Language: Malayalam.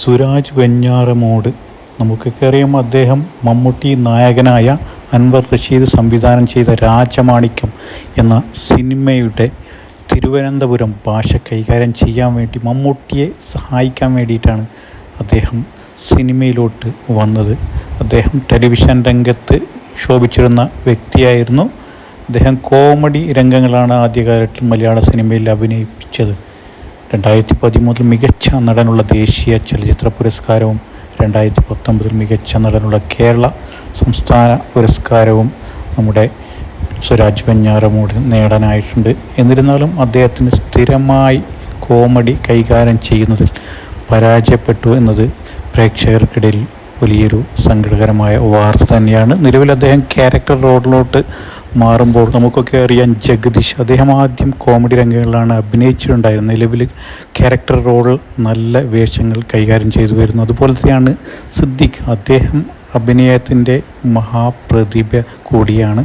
സുരാജ് വെഞ്ഞാറമൂട് നമുക്കൊക്കെ അറിയാം. അദ്ദേഹം മമ്മൂട്ടി നായകനായ അൻവർ റഷീദ് സംവിധാനം ചെയ്ത രാജമാണിക്യം എന്ന സിനിമയുടെ തിരുവനന്തപുരം ഭാഷ കൈകാര്യം ചെയ്യാൻ വേണ്ടി മമ്മൂട്ടിയെ സഹായിക്കാൻ വേണ്ടിയിട്ടാണ് അദ്ദേഹം സിനിമയിലോട്ട് വന്നത്. അദ്ദേഹം ടെലിവിഷൻ രംഗത്ത് ശോഭിച്ചിരുന്ന വ്യക്തിയായിരുന്നു. അദ്ദേഹം കോമഡി രംഗങ്ങളാണ് ആദ്യകാലത്തിൽ മലയാള സിനിമയിൽ അഭിനയിപ്പിച്ചത്. 2013 മികച്ച നടനുള്ള ദേശീയ ചലച്ചിത്ര പുരസ്കാരവും 2019 മികച്ച നടനുള്ള കേരള സംസ്ഥാന പുരസ്കാരവും നമ്മുടെ സുരാജ് വെഞ്ഞാറമൂടിന് നേടാനായിട്ടുണ്ട്. എന്നിരുന്നാലും അദ്ദേഹത്തിന് സ്ഥിരമായി കോമഡി കൈകാര്യം ചെയ്യുന്നതിൽ പരാജയപ്പെട്ടു എന്നത് പ്രേക്ഷകർക്കിടയിൽ വലിയൊരു സങ്കടകരമായ വാർത്ത തന്നെയാണ്. നിലവിൽ അദ്ദേഹം ക്യാരക്ടർ റോളിലോട്ട് മാറുമ്പോൾ നമുക്കൊക്കെ അറിയാം, ജഗദീഷ് അദ്ദേഹം ആദ്യം കോമഡി രംഗങ്ങളിലാണ് അഭിനയിച്ചിട്ടുണ്ടായിരുന്നത്. നിലവിൽ ക്യാരക്ടർ റോൾ നല്ല വേഷങ്ങൾ കൈകാര്യം ചെയ്തു വരുന്നു. അതുപോലെ തന്നെയാണ് സിദ്ദിഖ്. അദ്ദേഹം അഭിനയത്തിൻ്റെ മഹാപ്രതിഭ കൂടിയാണ്.